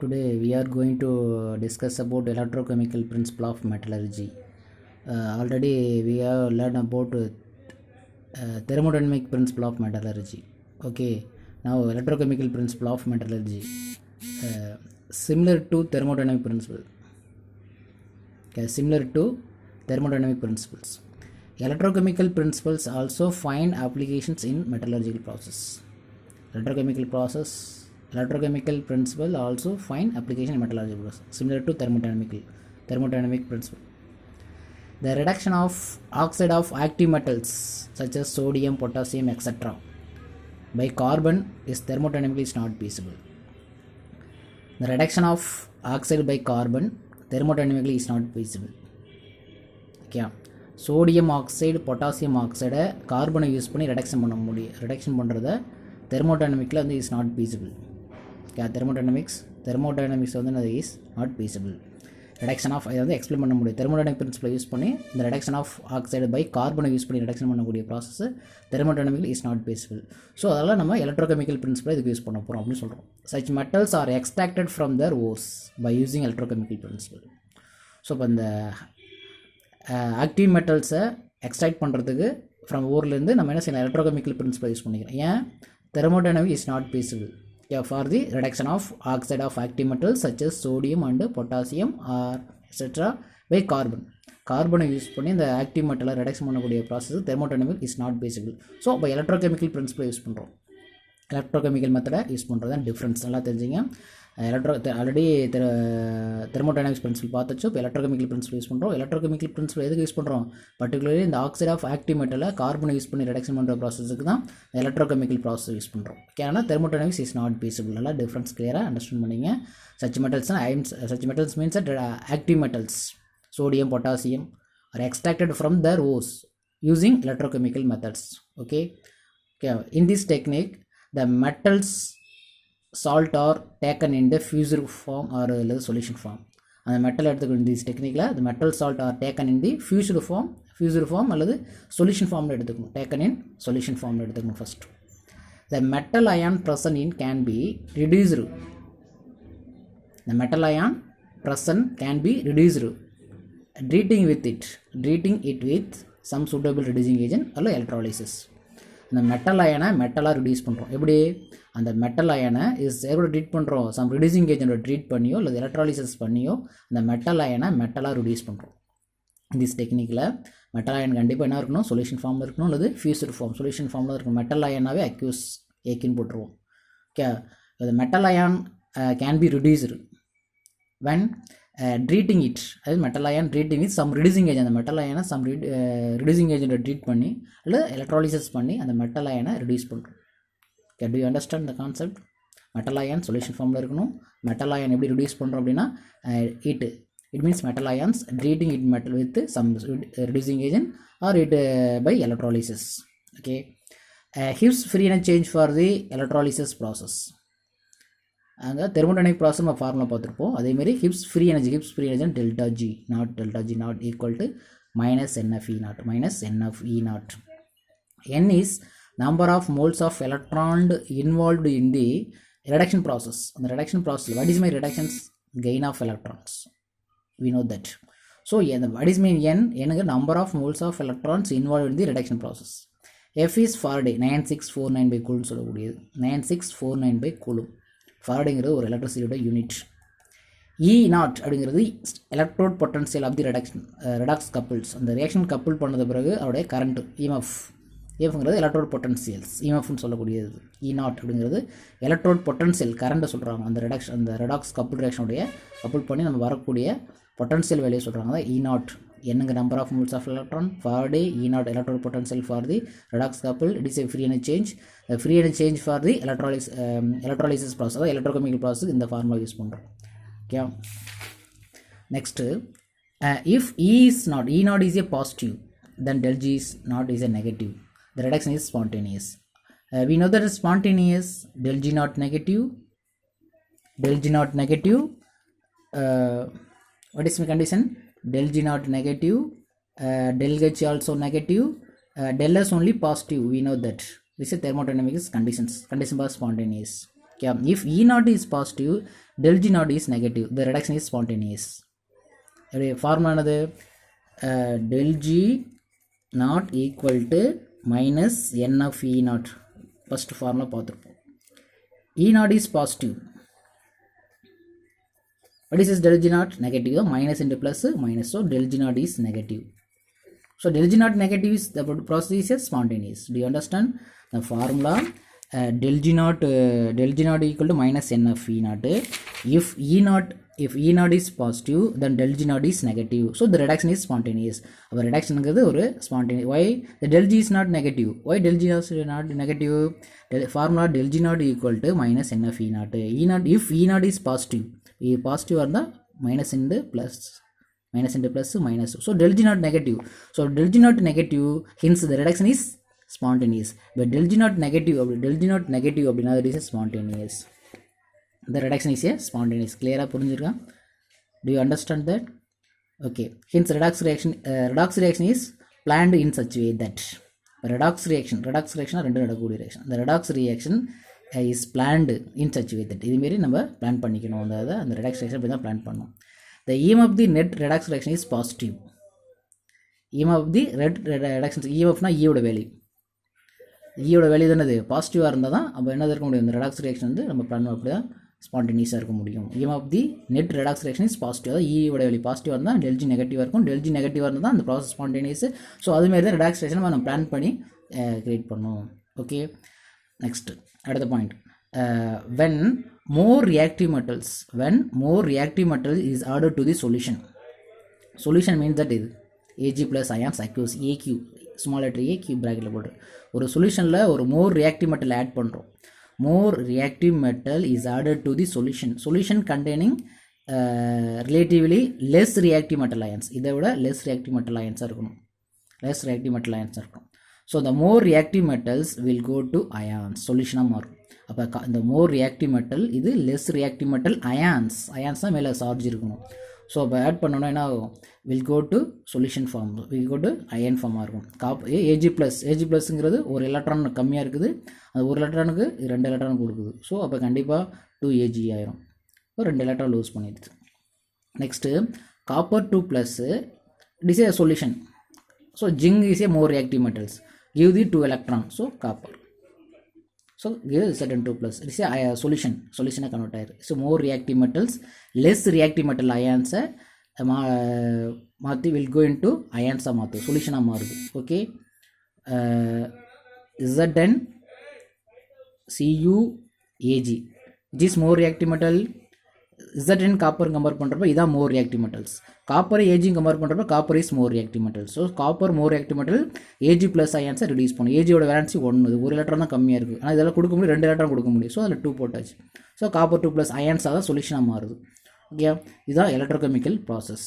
Today we are going to discuss about electrochemical principle of metallurgy. Already we have learned about thermodynamic principle of metallurgy. Okay, now electrochemical principle of metallurgy, similar to thermodynamic principle. Okay, similar to thermodynamic principles. Electrochemical principles also find applications in metallurgical process. Electrochemical principle also find application in metallurgical process, similar to thermodynamic principle. The reduction of oxide of active metals such as sodium, potassium, etc. by carbon is thermodynamically not feasible. The reduction of oxide by carbon thermodynamically is not feasible. Okay, sodium oxide, potassium oxide கார்பனை use பண்ணி reduction பண்ணுறத தெர்மோடைனமிக்கில் வந்து is not feasible. Okay, thermodynamics வந்து is not feasible. Reduction of இதை வந்து explain பண்ண முடியும். தெர்மோடைனமிக் பிரின்சிபலை யூஸ் பண்ணி இந்த ரிடக்ஷன் ஆஃப் ஆக்சைடு பை கார்பனை யூஸ் பண்ணி ரிடக்ஷன் பண்ணக்கூடிய process thermodynamically is not feasible. So அதெல்லாம் நம்ம எலக்ட்ரோகெமிக்கல் பிரின்சிபலை இதுக்கு யூஸ் பண்ண போகிறோம் அப்படின்னு சொல்கிறோம். Such metals are extracted from their ores by using electrochemical principle. So இப்போ இந்த ஆக்டிவ் மெட்டல்ஸை எக்ஸ்ட்ராக்ட் பண்ணுறதுக்கு ஃப்ரம் ஓர்லேருந்து நம்ம என்ன செய்யலாம், எலக்ட்ரோகெமிக்கல் பிரின்சிபல் யூஸ் பண்ணிக்கிறோம். ஏன் thermodynamic is not feasible for the reduction of oxide of active metals such as sodium and potassium or etc. by கார்பனை யூஸ் பண்ணி இந்த ஆக்டிவ் மெட்டலை ரிடக்ஷன் பண்ணக்கூடிய process thermodynamic is not feasible. So இப்போ electrochemical பிரின்சிபலை use பண்ணுறோம். Electrochemical மெத்தடை use பண்ணுறது தான் difference. நல்லா தெரிஞ்சுங்க. ஆல்ரெடி தெர்மோடைனமிக்ஸ் பிரின்சிபல் பார்த்துச்சு. இப்போ எலக்ட்ரோகெமிக்கல் பிரின்சிபல் யூஸ் பண்ணுறோம். எலக்ட்ரோகெமிக்கல் பிரின்சிபல் எதுக்கு யூஸ் பண்ணுறோம்? பர்டிகுலர்லி இந்த ஆக்சைடு ஆஃப் ஆக்டிவ் மெட்டலை கார்பனை யூஸ் பண்ணி ரிடக்ஷன் பண்ணுற ப்ராசஸுக்கு தான் எலக்ட்ரோகெமிக்கல் ப்ராசஸ் யூஸ் பண்ணுறோம். ஏன்னா தெர்மோடைனமிக்ஸ் இஸ் நாட் feasible. நல்லா டிஃப்ரென்ஸ் கிளியராக அண்டர்ஸ்டாண்ட் பண்ணிங்க. Such metals means active metals sodium, potassium are extracted from their ores using electrochemical methods. Okay, in this technique the metals salt are taken in the fused form or solution form. அந்த metal எடுத்துக்கணும். இந்த டெக்னிக்கில் the metal salt are taken in the fused form அல்லது solution form எடுத்துக்கணும். taken in solution form எடுத்துக்கணும் first. The metal ion present in can be reduced. The metal ion present can be reduced treating it with some suitable reducing agent அல்ல electrolysis. அந்த metal அயனை மெட்டலாக reduce பண்ணுறோம். எப்படி அந்த metal அயனை எப்படி treat பண்ணுறோம்? Some reducing ஏஜென்ட்டை treat பண்ணியோ இல்லை எலக்ட்ராலிசிஸ் பண்ணியோ அந்த மெட்டல் அயனை மெட்டலாக ரிடியூஸ் பண்ணுறோம். திஸ் டெக்னிக்கில் மெட்டல் அயன் கண்டிப்பாக என்ன இருக்கணும்? சொல்யூஷன் ஃபார்மில் இருக்கணும் அல்லது ஃபியூஸ்டு ஃபார்ம். சொல்யூஷன் ஃபார்மில் இருக்கணும். மெட்டல் அயனாவே அக்யூஸ் ஏக்கின்னு போட்டுருவோம். Okay, the metal ion can be reduced when treating it, அதாவது metal ion treating with some reducing agent. அந்த மெட்டல் அயனை சம் ரிடியூசிங் ஏஜென்ட்டை ட்ரீட் பண்ணி இல்லை எலக்ட்ராலிசிஸ் பண்ணி அந்த மெட்டல் அயனை ரிடியூஸ் பண்ணுறோம். Okay, do you understand the concept? Metal ion solution ஃபார்மில் இருக்கணும். மெட்டல் அயன் எப்படி ரிடியூஸ் பண்ணுறோம் அப்படின்னா it means metal ions treating it metal with some reducing agent or it by electrolysis. Okay, Gibbs free energy change for the electrolysis process. அங்கே thermodynamic process நம்ம formula பார்த்துருப்போம். அதேமாரி Gibbs free energy delta G not equal to minus NFE not. N is number of moles of electron involved in the reduction process. அந்த reduction process what is my reductions? Gain of electrons. we know that. So what is mean n number of moles of electrons involved in the reduction process. F is Faraday 9649 by coulomb சொல்லக்கூடியது. 9649 by coulomb. ஃபாரடேங்கிறது ஒரு எலக்ட்ரிசிட்டியோட unit. E naught அப்படிங்கிறது electrode potential of the redox couples. அந்த reaction couple பண்ணது பிறகு அவருடைய current இஎம்எஃப்ங்கிறது எலக்ட்ரோட் பொட்டன்சியல்ஸ் இஎம்எஃப்னு சொல்லக்கூடியது. இ நாட் அப்படிங்கிறது எலக்ட்ரோட் பொட்டன்சியல் கரண்ட்டை சொல்கிறாங்க. அந்த ரெடாக்ஸ் கப்பிள் ரியாக்ஷனுடைய கப்பிள் பண்ணி நம்ம வரக்கூடிய பொட்டன்சியல் வேல்யூ சொல்கிறாங்க. தான் இ நாட். என்னங்க number of moles of electron Faraday. E naught electrode potential for the redox couple. It is a free energy change. Free energy change for the electrolysis process, அதாவது electrochemical process இந்த formula use பண்ணுறோம். Okay, next if E naught is a positive then del G is not is a negative. The reduction is spontaneous. We know that is spontaneous. Del G not negative. What is my condition? Del G not negative. Del H also negative. Del S only positive. We know that. This is thermodynamics conditions. Condition for spontaneous. Okay, if E naught is positive, del G naught is negative, the reduction is spontaneous. Formula என்னது? Del G naught equal to minus n of E naught. First formula பார்த்துருப்போம். E naught is positive. What is this del G naught? Negative. Minus into plus minus. So del G naught is negative. So del G naught negative is the process is spontaneous. Do you understand the formula? Del G naught equal to minus n of E naught. If E naught is positive, then del G naught is negative. So the reduction is spontaneous. Our reduction is spontaneous. Why the del G is not negative? Why del G is not negative? Formula del G naught equal to minus n of E naught. If E naught is positive, positive are the minus into plus. Minus. So del G naught negative. So del G naught negative, hence the reduction is spontaneous. But del G naught negative அப்படினா it is spontaneous. The reduction is a spontaneous. Clear ah புரிஞ்சிருக்கா? Do you understand that? Okay. Hence redox reaction is planned in such way that redox reaction ரெண்டு நடக்கக்கூடிய reaction. The redox reaction is planned in such way that இது மாதிரி நம்ம plan பண்ணிக்கணும். அந்த redox reaction அப்படி தான் plan பண்ணணும். The EM of the net redox reaction is positive. EM of the reduction, EMF na E ஓட வேல்யூ. E ஓட வேல்யூ என்னது? பாசிட்டிவாக இருந்தால் தான் அப்போ என்னது இருக்க முடியும்? இந்த ரெடாக்ஸ் ரியாக்ஷன் வந்து நம்ம பண்ணோம் அப்படி தான் ஸ்பான்டேனியஸாக இருக்க முடியும். EM of the net redox reaction is positive. அதாவது E ஓட வேல்யூ பாசிட்டிவாக இருந்தால் del G நெகட்டிவாக இருக்கும். del G நெகட்டிவாக இருந்தால் தான் அந்த ப்ராசஸ் ஸ்பான்டேனியஸ். ஸோ அதுமாரி தான் ரெடாக்ஸ் ரியாக்ஷன் நம்ம பிளான் பண்ணி கிரியேட் பண்ணோம். ஓகே, நெக்ஸ்ட் அடுத்த point. When more reactive metals is added to the solution means that இது Ag plus ions aqueous AQ small letter A Q bracket போட்டு ஒரு சொல்யூஷனில் ஒரு more reactive metal ஆட் பண்ணுறோம். More reactive metal is added to the solution containing relatively less reactive metal ions. இதை விட less reactive metal ions இருக்கணும். So the more reactive metals will go to ions. சொல்யூஷனாக மாறும். அப்போ இந்த மோர் reactive metal, இது less reactive metal ions தான் மேலே சார்ஜ் இருக்கணும். ஸோ அப்போ ஆட் பண்ணோன்னா என்ன ஆகும்? Will go to solution form, will go to ion ஃபார்மாக இருக்கும். ஏஜி ப்ளஸ்ங்கிறது ஒரு எலக்ட்ரான் கம்மியாக இருக்குது, அது ஒரு எலக்ட்ரானுக்கு 2 எலக்ட்ரான் கொடுக்குது. ஸோ அப்போ கண்டிப்பாக 2 AG ஆயிரும். ஸோ 2 எலக்ட்ரான் லூஸ் பண்ணிடுது. Next copper 2+, it is a solution. So zinc is a more reactive metals, give the 2 electron, so copper. So give certain 2+, it is a solution convert ஆயிரு. So more reactive metals, less reactive metal ions மாற்றி will go into ions மாற்று, சொல்யூஷனாக மாறுது. Okay, Zn CuAg, it is more reactive metal. Zn copper compare பண்ணுறப்ப இதான் more reactive metals. Copper ஏஜியும் compare பண்ணுறப்ப copper is more reactive metal. So copper more reactive metal, AG plus அயன்ஸை reduce பண்ணும். ஏஜியோட வேலன்சி 1, ஒரு எலக்ட்ரான் தான் கம்மியாக இருக்குது. ஆனால் இதெல்லாம் கொடுக்க முடியும், 2 எலக்ட்ரான் கொடுக்க முடியும். ஸோ அதில் 2 போட்டாச்சு. ஸோ காப்பர் 2+ அயன்ஸாக தான் சொல்யூஷனாக மாறுது. ஓகே, இதுதான் எலக்ட்ரோகெமிக்கல் ப்ராசஸ்.